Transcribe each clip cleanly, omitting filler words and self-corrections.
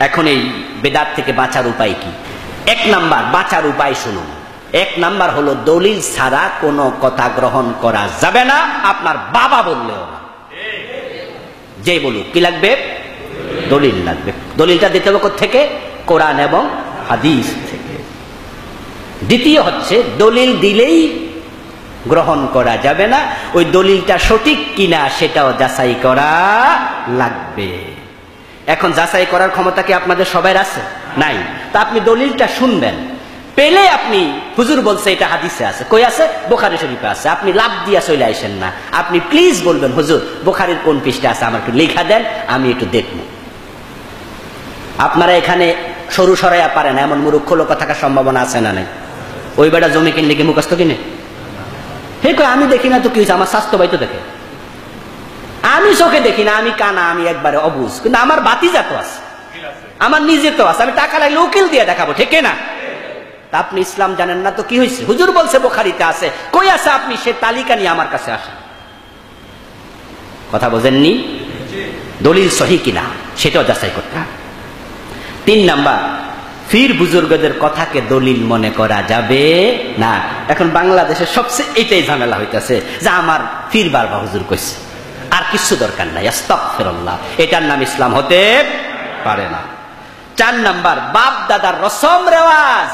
এখন এই বেদাত থেকে বাঁচার উপায় কি? এক নাম্বার বাঁচার উপায় শুনুন। এক নাম্বার হলো দলিল ছাড়া কোনো কথা গ্রহণ করা যাবে না, আপনার বাবা বললেও না। যে বলুক কি লাগবে? দলিল লাগবে। দলিলটা দিতে হবে কোত্থেকে? কোরআন এবং হাদিস থেকে। দ্বিতীয় হচ্ছে দলিল দিলেই গ্রহণ করা যাবে না, ওই দলিলটা সঠিক কিনা সেটাও যাচাই করা লাগবে। এখন যাচাই করার ক্ষমতা কি আপনাদের সবার আছে? নাই। তা আপনি দলিলটা শুনবেন, পেলে আপনি হুজুর বলছে এটা হাদিসে আছে, কই আছে? বুখারী শরীফে আছে। আপনি লাভ দিয়া চলে আসেন না, আপনি প্লিজ বলবেন হুজুর বুখারীর কোন পৃষ্ঠা আছে আমার একটু লেখা দেন, আমি একটু দেখব। আপনারা এখানে সরু সরাইয়া পারেন এমন মূর্খ লোক থাকার সম্ভাবনা আছে না নাই? ওই বেটা জমি কিনলে কি মুখস্থ কিনে? হে কই আমি দেখি না তো কি হয়েছে, আমার স্বাস্থ্য ভাই তো দেখে। আমি চোখে দেখি না, আমি কানা, আমি একবারে অবুঝ, কিন্তু আমার বাতিজা তো আছে, আমার নিজে তো আছে, আমি টাকা লাগলে উকিল দিয়ে দেখাবো, ঠিক না? তা আপনি ইসলাম জানেন না তো কি হয়েছে? হুজুর বলছে বুখারীতে আছে, কই আছে? আপনি সে তালিকা নিয়ে আমার কাছে আসেন। কথা বোঝেননি? দলিল সহি কিনা সেটাও যাচাই করতে হবে। 3 নাম্বার, ফির বুজুর্গদের কথাকে দলিল মনে করা যাবে না। এখন বাংলাদেশে সবচেয়ে এইটাই ঝামেলা হইতেছে যে আমার ফির বারবার হুজুর কইছে, আর কিছু দরকার নাই, আস্তাগফিরুল্লাহ। এটার নাম ইসলাম হতে পারে না। 4 নাম্বার, বাপ দাদার রসম রেওয়াজ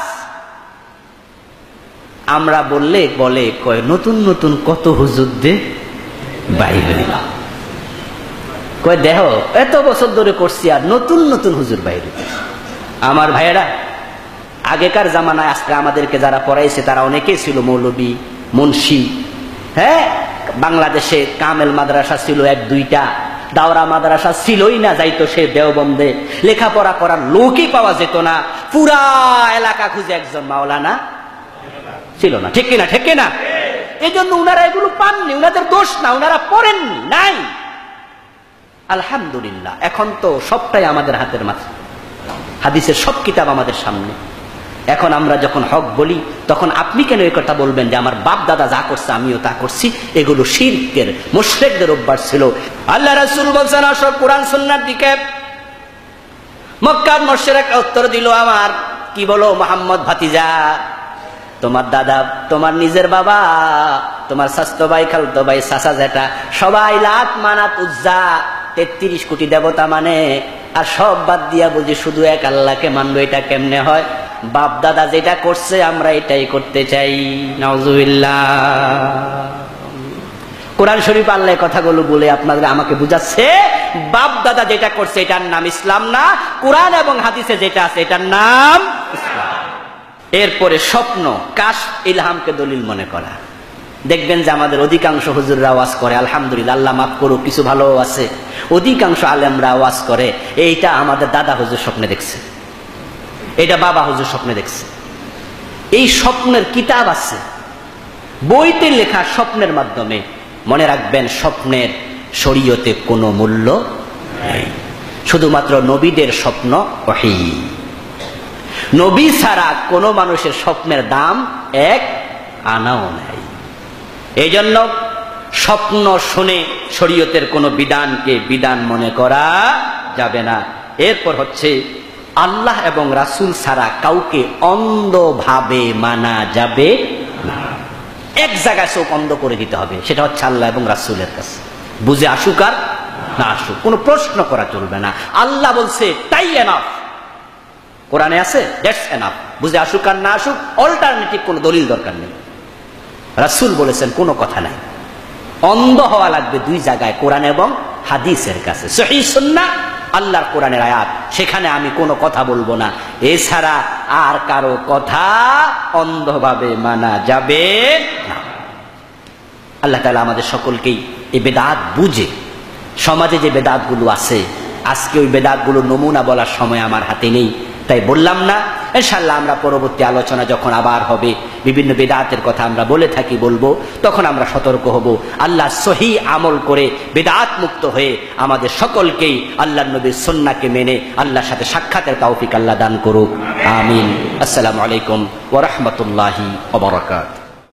আমরা বললে বলে কয় নতুন নতুন কত হুজুর দে বাইর হইল, কয় দেহ এত বছর ধরে করছি আর নতুন নতুন হুজুর বাইর হইল। আমার ভাইয়েরা, আগেকার জামানায় আজকে আমাদেরকে যারা পড়াইছে তারা অনেকেই ছিল মৌলবী, মুন্সি। হ্যাঁ, বাংলাদেশে কামেল মাদ্রাসা ছিল 1-2টা, দাওরা মাদ্রাসা ছিলই না, যাইতো সে দেওবন্দে, লেখাপড়া করার লোকই পাওয়া যেত না, পুরা এলাকা খুঁজে একজন মাওলানা ছিল না, ঠিক কিনা? ঠিক কিনা? এই জন্য উনারা এগুলো পাননি, উনাদের দোষ না, উনারা পড়েননি, নাই। আলহামদুলিল্লাহ এখন তো সবটাই আমাদের হাতের মাঝে, হাদিসের সব কিতাব আমাদের সামনে। এখন আমরা যখন হক বলি তখন আপনি কেন এই কথা বলবেন যে আমার বাপ দাদা যা করছে আমিও তা করছি? এগুলো শিরকের, মুশরিকদের অভ্যাস ছিল। আল্লাহ রাসূল বলেছেন আসো কোরআন সুন্নাহর দিকে। মক্কার মুশরিক উত্তর দিল, আমার কি বলো মুহাম্মদ ভাতিজা, তোমার দাদা, তোমার নিজের বাবা, তোমার স্বাস্থ্য ভাই, খালতো ভাই, চাচা জেঠা সবাই লাত মানাত উজ্জা 33 কোটি দেবতা মানে, আর সব বাদ দিয়া বুঝি শুধু এক আল্লাহকে মানবো। এটা কেমনে হয়? বাপ দাদা যেটা করছে আমরা এটাই করতে চাই। নাউজুবিল্লাহ। কোরআন শরীফ আল্লাহ কথাগুলো বলে আপনাদের আমাকে বুঝাচ্ছে বাপ দাদা যেটা করছে এটার নাম ইসলাম না, কোরআন এবং হাদিসে যেটা আছে এটার নাম ইসলাম। এরপরে স্বপ্ন, কাশ, ইলহামকে দলিল মনে করা। দেখবেন যে আমাদের অধিকাংশ হুজুররা ওয়াজ করে, আলহামদুলিল্লাহ, আল্লাহ মাফ করুক, কিছু ভালো আছে, অধিকাংশ আলেমরা ওয়াজ করে এইটা আমাদের দাদা হুজুর স্বপ্নে দেখছে, এটা বাবা হুজুর স্বপ্নে দেখছে। এই স্বপ্নের কিতাব আছে, বইতে লেখা স্বপ্নের মাধ্যমে। মনে রাখবেন স্বপ্নের শরীয়তে কোনো মূল্য নেই, শুধুমাত্র নবীদের স্বপ্ন ওহী। নবী ছাড়া কোনো মানুষের স্বপ্নের দাম 1 আনাও নাই। এই জন্য স্বপ্ন শুনে শরীয়তের কোনো বিধানকে বিধান মনে করা যাবে না। এরপর হচ্ছে আল্লাহ এবং রাসূল ছাড়া কাউকে অন্ধভাবে মানা যাবে না। এক জায়গায় চোখ অন্ধ করে দিতে হবে, সেটা হচ্ছে আল্লাহ এবং রাসূলের কাছে, বুঝে আসুক আর না আসুক, কোনো প্রশ্ন করা চলবে না। আল্লাহ বলছে তাই এনাফ, কোরআনে আছে দ্যাটস এনাফ, বুঝে আসুক আর না আসুক, অল্টারনেটিভ কোনো দলিল দরকার নেই। রাসূল বলেছেন কোনো কথা নাই, অন্ধ হওয়া লাগবে 2 জায়গায়, কোরআন এবং হাদিসের কাছে। সহিহ সুন্নাহ, আল্লাহর কোরআনের আয়াত, সেখানে আমি কোনো কথা বলবো না, এছাড়া আর কারো কথা অন্ধভাবে মানা যাবে না। আল্লাহ তাআলা আমাদের সকলকেই এই বেদাত বুঝে, সমাজে যে বেদাতগুলো আছে আজকে ওই বেদাতগুলো নমুনা বলার সময় আমার হাতে নেই, তাই বললাম না। ইনশাআল্লাহ আমরা পরবর্তী আলোচনা যখন আবার হবে, বিভিন্ন বেদাতের কথা আমরা বলে থাকি, বলবো, তখন আমরা সতর্ক হব। আল্লাহ সহি আমল করে বেদাত মুক্ত হয়ে আমাদের সকলকেই আল্লাহর নবীর সুন্নাহকে মেনে আল্লাহর সাথে সাক্ষাতের তৌফিক আল্লাহ দান করুক। আমিন। আসসালামু আলাইকুম ওয়া রাহমাতুল্লাহি ওয়া বারাকাতুহু।